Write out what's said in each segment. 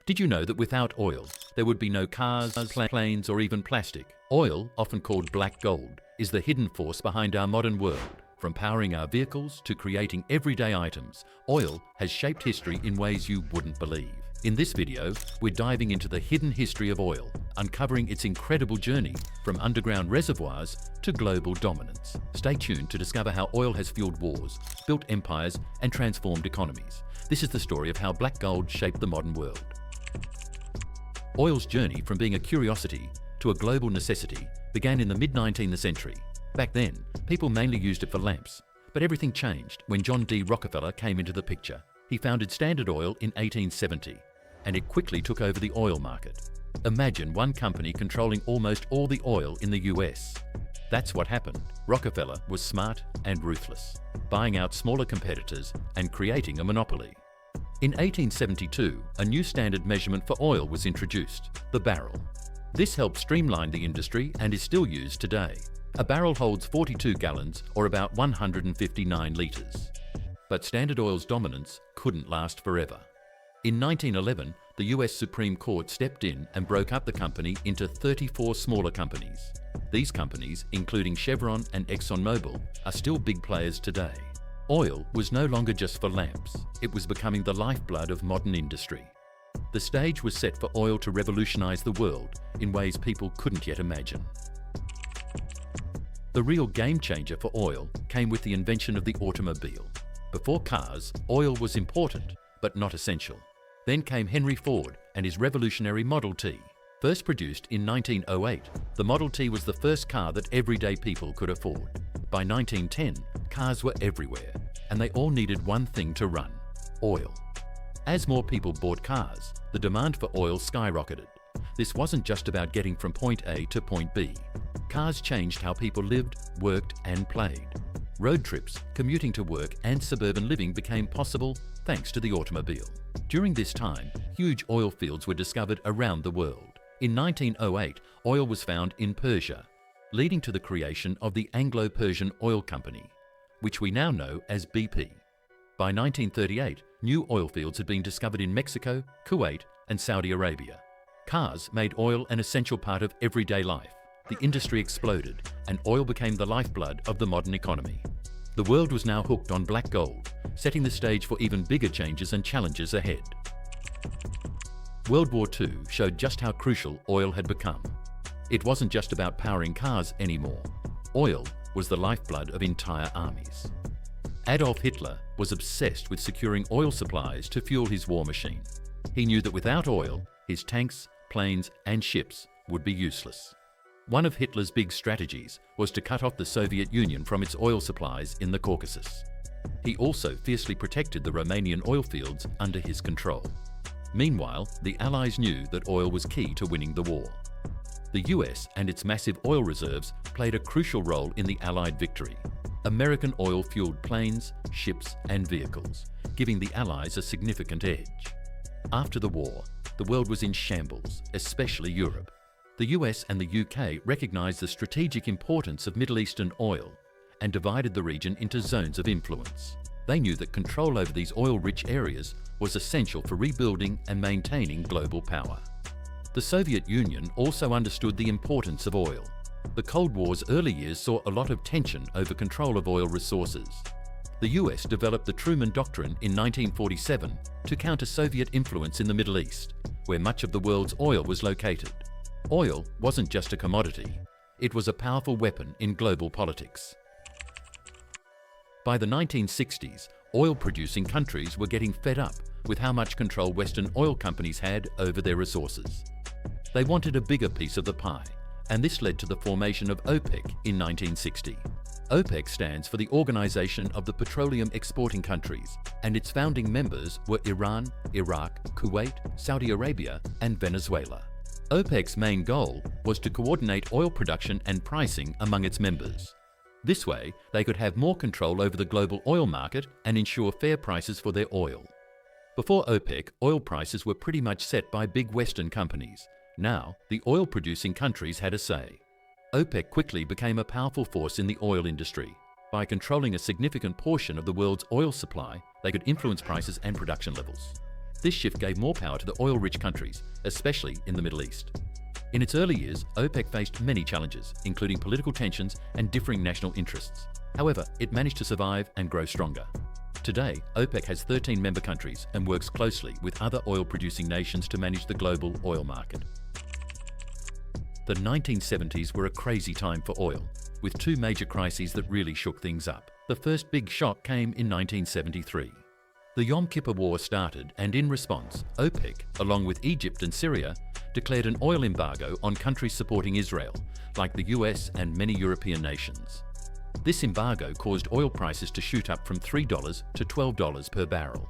Did you know that without oil, there would be no cars, planes, or even plastic? Oil, often called black gold, is the hidden force behind our modern world. From powering our vehicles to creating everyday items, oil has shaped history in ways you wouldn't believe. In this video, we're diving into the hidden history of oil, uncovering its incredible journey from underground reservoirs to global dominance. Stay tuned to discover how oil has fueled wars, built empires, and transformed economies. This is the story of how black gold shaped the modern world. Oil's journey from being a curiosity to a global necessity began in the mid-19th century. Back then, people mainly used it for lamps, but everything changed when John D. Rockefeller came into the picture. He founded Standard Oil in 1870, and it quickly took over the oil market. Imagine one company controlling almost all the oil in the US. That's what happened. Rockefeller was smart and ruthless, buying out smaller competitors and creating a monopoly. In 1872, a new standard measurement for oil was introduced, the barrel. This helped streamline the industry and is still used today. A barrel holds 42 gallons, or about 159 litres. But Standard Oil's dominance couldn't last forever. In 1911, the US Supreme Court stepped in and broke up the company into 34 smaller companies. These companies, including Chevron and ExxonMobil, are still big players today. Oil was no longer just for lamps, it was becoming the lifeblood of modern industry. The stage was set for oil to revolutionize the world in ways people couldn't yet imagine. The real game changer for oil came with the invention of the automobile. Before cars, oil was important, but not essential. Then came Henry Ford and his revolutionary Model T. First produced in 1908, the Model T was the first car that everyday people could afford. By 1910, cars were everywhere, and they all needed one thing to run: oil. As more people bought cars, the demand for oil skyrocketed. This wasn't just about getting from point A to point B. Cars changed how people lived, worked, and played. Road trips, commuting to work, and suburban living became possible thanks to the automobile. During this time, huge oil fields were discovered around the world. In 1908, oil was found in Persia, leading to the creation of the Anglo-Persian Oil Company, which we now know as BP. By 1938, new oil fields had been discovered in Mexico, Kuwait, and Saudi Arabia. Cars made oil an essential part of everyday life. The industry exploded, and oil became the lifeblood of the modern economy. The world was now hooked on black gold, setting the stage for even bigger changes and challenges ahead. World War II showed just how crucial oil had become. It wasn't just about powering cars anymore. Oil was the lifeblood of entire armies. Adolf Hitler was obsessed with securing oil supplies to fuel his war machine. He knew that without oil, his tanks, planes, and ships would be useless. One of Hitler's big strategies was to cut off the Soviet Union from its oil supplies in the Caucasus. He also fiercely protected the Romanian oil fields under his control. Meanwhile, the Allies knew that oil was key to winning the war. The US and its massive oil reserves played a crucial role in the Allied victory. American oil fueled planes, ships, and vehicles, giving the Allies a significant edge. After the war, the world was in shambles, especially Europe. The US and the UK recognized the strategic importance of Middle Eastern oil and divided the region into zones of influence. They knew that control over these oil-rich areas was essential for rebuilding and maintaining global power. The Soviet Union also understood the importance of oil. The Cold War's early years saw a lot of tension over control of oil resources. The US developed the Truman Doctrine in 1947 to counter Soviet influence in the Middle East, where much of the world's oil was located. Oil wasn't just a commodity, it was a powerful weapon in global politics. By the 1960s, oil-producing countries were getting fed up with how much control Western oil companies had over their resources. They wanted a bigger piece of the pie, and this led to the formation of OPEC in 1960. OPEC stands for the Organization of the Petroleum Exporting Countries, and its founding members were Iran, Iraq, Kuwait, Saudi Arabia, and Venezuela. OPEC's main goal was to coordinate oil production and pricing among its members. This way, they could have more control over the global oil market and ensure fair prices for their oil. Before OPEC, oil prices were pretty much set by big Western companies. Now, the oil-producing countries had a say. OPEC quickly became a powerful force in the oil industry. By controlling a significant portion of the world's oil supply, they could influence prices and production levels. This shift gave more power to the oil-rich countries, especially in the Middle East. In its early years, OPEC faced many challenges, including political tensions and differing national interests. However, it managed to survive and grow stronger. Today, OPEC has 13 member countries and works closely with other oil-producing nations to manage the global oil market. The 1970s were a crazy time for oil, with two major crises that really shook things up. The first big shock came in 1973. The Yom Kippur War started, and in response, OPEC, along with Egypt and Syria, declared an oil embargo on countries supporting Israel, like the US and many European nations. This embargo caused oil prices to shoot up from $3 to $12 per barrel.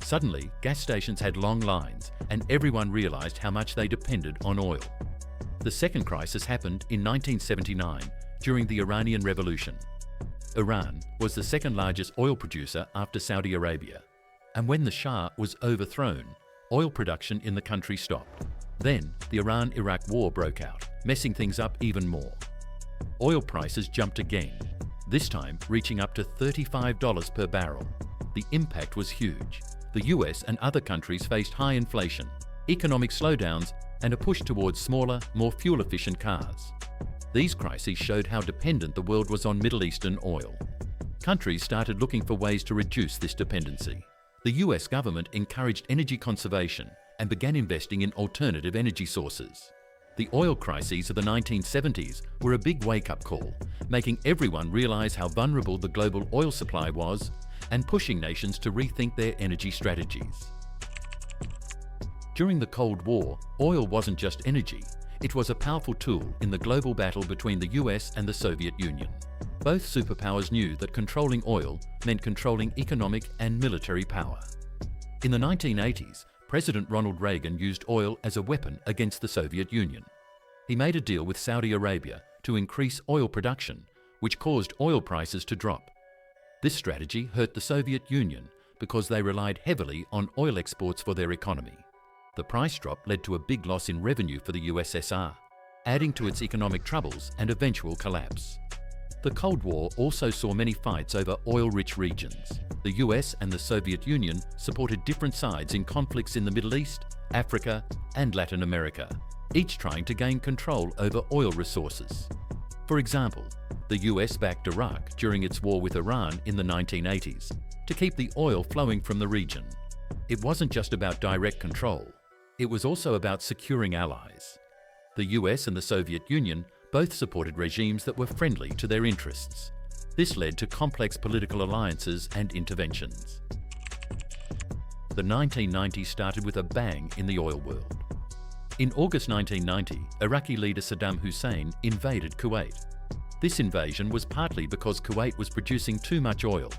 Suddenly, gas stations had long lines, and everyone realized how much they depended on oil. The second crisis happened in 1979, during the Iranian Revolution. Iran was the second largest oil producer after Saudi Arabia, and when the Shah was overthrown, oil production in the country stopped. Then, the Iran-Iraq War broke out, messing things up even more. Oil prices jumped again, this time reaching up to $35 per barrel. The impact was huge. The US and other countries faced high inflation, economic slowdowns, and a push towards smaller, more fuel-efficient cars. These crises showed how dependent the world was on Middle Eastern oil. Countries started looking for ways to reduce this dependency. The US government encouraged energy conservation and began investing in alternative energy sources. The oil crises of the 1970s were a big wake-up call, making everyone realize how vulnerable the global oil supply was and pushing nations to rethink their energy strategies. During the Cold War, oil wasn't just energy, it was a powerful tool in the global battle between the US and the Soviet Union. Both superpowers knew that controlling oil meant controlling economic and military power. In the 1980s, President Ronald Reagan used oil as a weapon against the Soviet Union. He made a deal with Saudi Arabia to increase oil production, which caused oil prices to drop. This strategy hurt the Soviet Union because they relied heavily on oil exports for their economy. The price drop led to a big loss in revenue for the USSR, adding to its economic troubles and eventual collapse. The Cold War also saw many fights over oil-rich regions. The US and the Soviet Union supported different sides in conflicts in the Middle East, Africa, and Latin America, each trying to gain control over oil resources. For example, the US backed Iraq during its war with Iran in the 1980s to keep the oil flowing from the region. It wasn't just about direct control, it was also about securing allies. The US and the Soviet Union both supported regimes that were friendly to their interests. This led to complex political alliances and interventions. The 1990s started with a bang in the oil world. In August 1990, Iraqi leader Saddam Hussein invaded Kuwait. This invasion was partly because Kuwait was producing too much oil,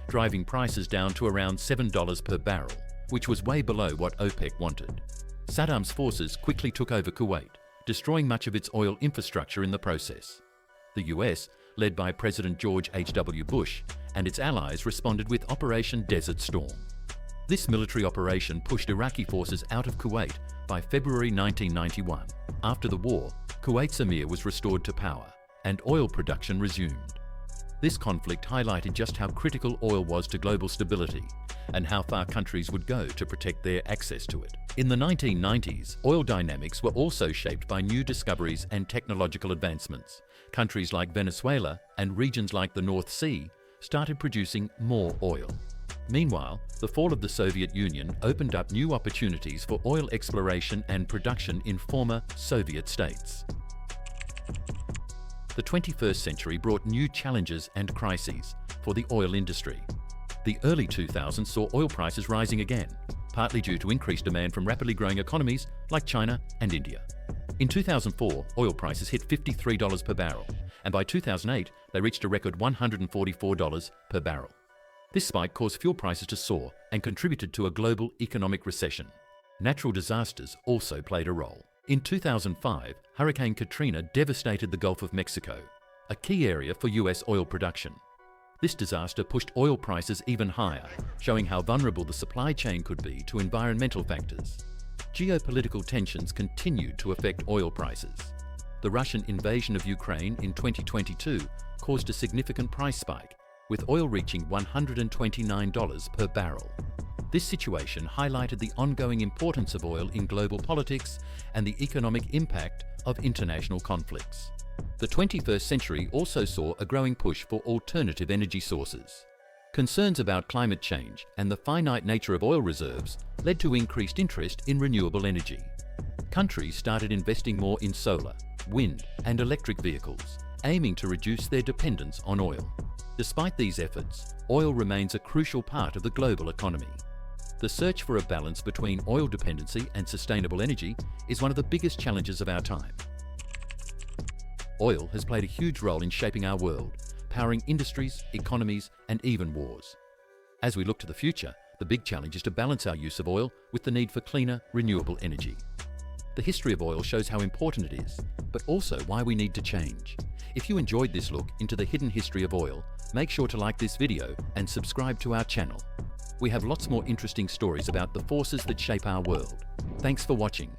driving prices down to around $7 per barrel, which was way below what OPEC wanted. Saddam's forces quickly took over Kuwait, destroying much of its oil infrastructure in the process. The US, led by President George H.W. Bush, and its allies responded with Operation Desert Storm. This military operation pushed Iraqi forces out of Kuwait by February 1991. After the war, Kuwait's emir was restored to power, and oil production resumed. This conflict highlighted just how critical oil was to global stability, and how far countries would go to protect their access to it. In the 1990s, oil dynamics were also shaped by new discoveries and technological advancements. Countries like Venezuela and regions like the North Sea started producing more oil. Meanwhile, the fall of the Soviet Union opened up new opportunities for oil exploration and production in former Soviet states. The 21st century brought new challenges and crises for the oil industry. The early 2000s saw oil prices rising again, partly due to increased demand from rapidly growing economies like China and India. In 2004, oil prices hit $53 per barrel, and by 2008, they reached a record $144 per barrel. This spike caused fuel prices to soar and contributed to a global economic recession. Natural disasters also played a role. In 2005, Hurricane Katrina devastated the Gulf of Mexico, a key area for US oil production. This disaster pushed oil prices even higher, showing how vulnerable the supply chain could be to environmental factors. Geopolitical tensions continued to affect oil prices. The Russian invasion of Ukraine in 2022 caused a significant price spike, with oil reaching $129 per barrel. This situation highlighted the ongoing importance of oil in global politics and the economic impact of international conflicts. The 21st century also saw a growing push for alternative energy sources. Concerns about climate change and the finite nature of oil reserves led to increased interest in renewable energy. Countries started investing more in solar, wind, and electric vehicles, aiming to reduce their dependence on oil. Despite these efforts, oil remains a crucial part of the global economy. The search for a balance between oil dependency and sustainable energy is one of the biggest challenges of our time. Oil has played a huge role in shaping our world, powering industries, economies, and even wars. As we look to the future, the big challenge is to balance our use of oil with the need for cleaner, renewable energy. The history of oil shows how important it is, but also why we need to change. If you enjoyed this look into the hidden history of oil, make sure to like this video and subscribe to our channel. We have lots more interesting stories about the forces that shape our world. Thanks for watching.